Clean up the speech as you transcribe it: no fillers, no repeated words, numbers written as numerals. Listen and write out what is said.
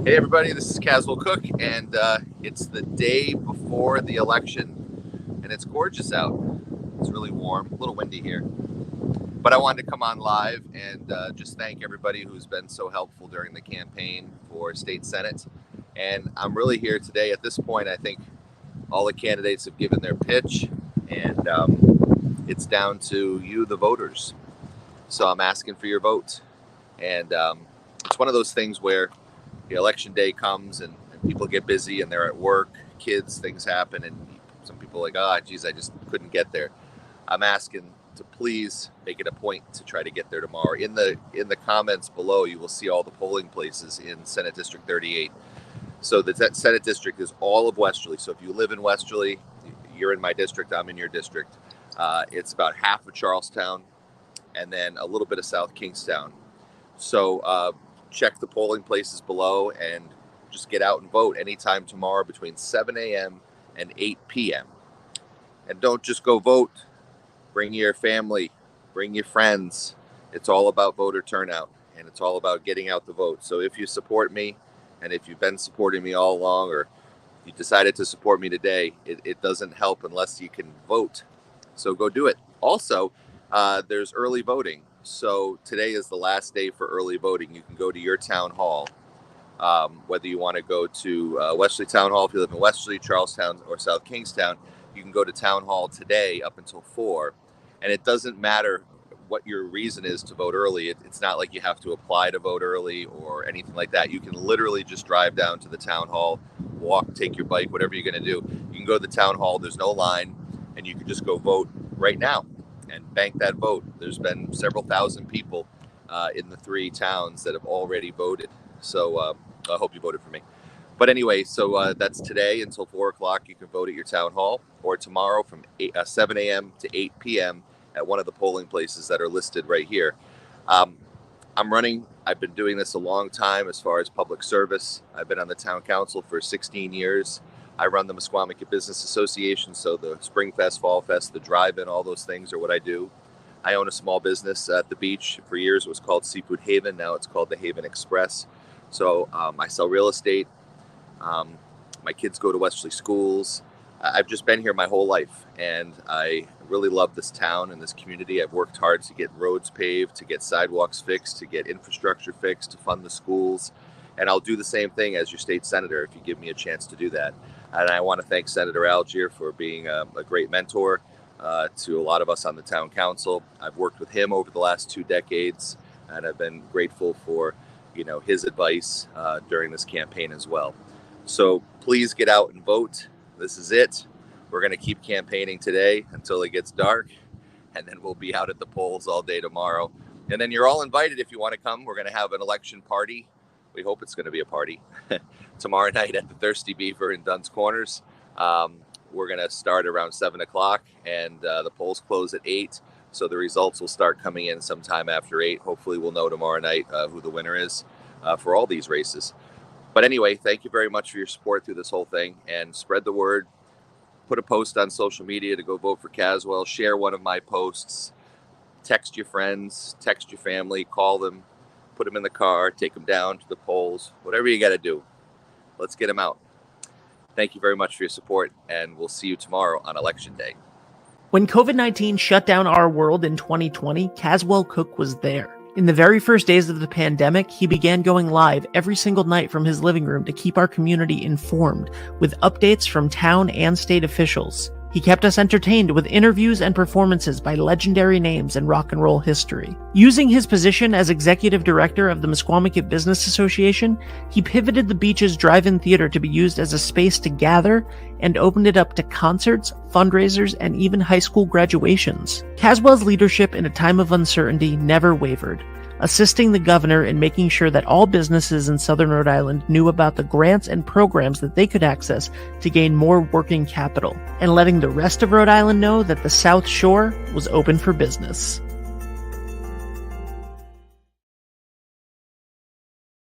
Hey everybody, this is Caswell Cook, and it's the day before the election, and it's gorgeous out. It's really warm, a little windy here, but I wanted to come on live and just thank everybody who's been so helpful during the campaign for state senate. And I'm really here today. At this point, I think all the candidates have given their pitch, and it's down to you, the voters. So I'm asking for your vote, and it's one of those things where the election day comes and people get busy and they're at work, kids, things happen, and some people are like, oh, geez, I just couldn't get there. I'm asking to please make it a point to try to get there tomorrow. In the comments below, you will see all the polling places in Senate District 38. So the Senate District is all of Westerly. So if you live in Westerly, you're in my district, I'm in your district. It's about half of Charlestown and then a little bit of South Kingstown. So check the polling places below and just get out and vote anytime tomorrow between 7 a.m. and 8 p.m. And don't just go vote. Bring your family, bring your friends. It's all about voter turnout, and it's all about getting out the vote. So if you support me, and if you've been supporting me all along, or you decided to support me today, it doesn't help unless you can vote. So go do it. Also, there's early voting. So today is the last day for early voting. You can go to your town hall, whether you want to go to Westerly Town Hall if you live in Westerly, Charlestown, or South Kingstown. You can go to Town Hall today up until 4. And it doesn't matter what your reason is to vote early. It's not like you have to apply to vote early or anything like that. You can literally just drive down to the town hall, walk, take your bike, whatever you're going to do. You can go to the town hall. There's no line, and you can just go vote right now and bank that vote. There's been several thousand people in the 3 towns that have already voted. So I hope you voted for me. But anyway, so that's today until 4 o'clock. You can vote at your town hall, or tomorrow from 7 a.m. to 8 p.m. at one of the polling places that are listed right here. I'm running. I've been doing this a long time as far as public service. I've been on the town council for 16 years. I run the Mesquamaket Business Association, so the Spring Fest, Fall Fest, the drive-in, all those things are what I do. I own a small business at the beach. For years it was called Seafood Haven. Now it's called the Haven Express. So I sell real estate. My kids go to Westerly schools. I've just been here my whole life, and I really love this town and this community. I've worked hard to get roads paved, to get sidewalks fixed, to get infrastructure fixed, to fund the schools. And I'll do the same thing as your state senator if you give me a chance to do that. And I want to thank Senator Algier for being a great mentor to a lot of us on the town council. I've worked with him over the last 2 decades, and I've been grateful for his advice during this campaign as well. So please get out and vote. This is it. We're going to keep campaigning today until it gets dark, and then we'll be out at the polls all day tomorrow. And then you're all invited if you want to come. We're going to have an election party. We hope it's going to be a party tomorrow night at the Thirsty Beaver in Dunn's Corners. We're going to start around 7 o'clock, and the polls close at 8. So the results will start coming in sometime after 8. Hopefully we'll know tomorrow night who the winner is for all these races. But anyway, thank you very much for your support through this whole thing, and spread the word. Put a post on social media to go vote for Caswell. Share one of my posts. Text your friends, text your family, call them, put them in the car, take them down to the polls, whatever you got to do. Let's get them out. Thank you very much for your support, and we'll see you tomorrow on Election Day. When COVID-19 shut down our world in 2020, Caswell Cook was there. In the very first days of the pandemic, he began going live every single night from his living room to keep our community informed with updates from town and state officials. He kept us entertained with interviews and performances by legendary names in rock and roll history. Using his position as executive director of the Mesquamaket Business Association, he pivoted the beach's drive-in theater to be used as a space to gather and opened it up to concerts, fundraisers, and even high school graduations. Caswell's leadership in a time of uncertainty never wavered, assisting the governor in making sure that all businesses in Southern Rhode Island knew about the grants and programs that they could access to gain more working capital, and letting the rest of Rhode Island know that the South Shore was open for business.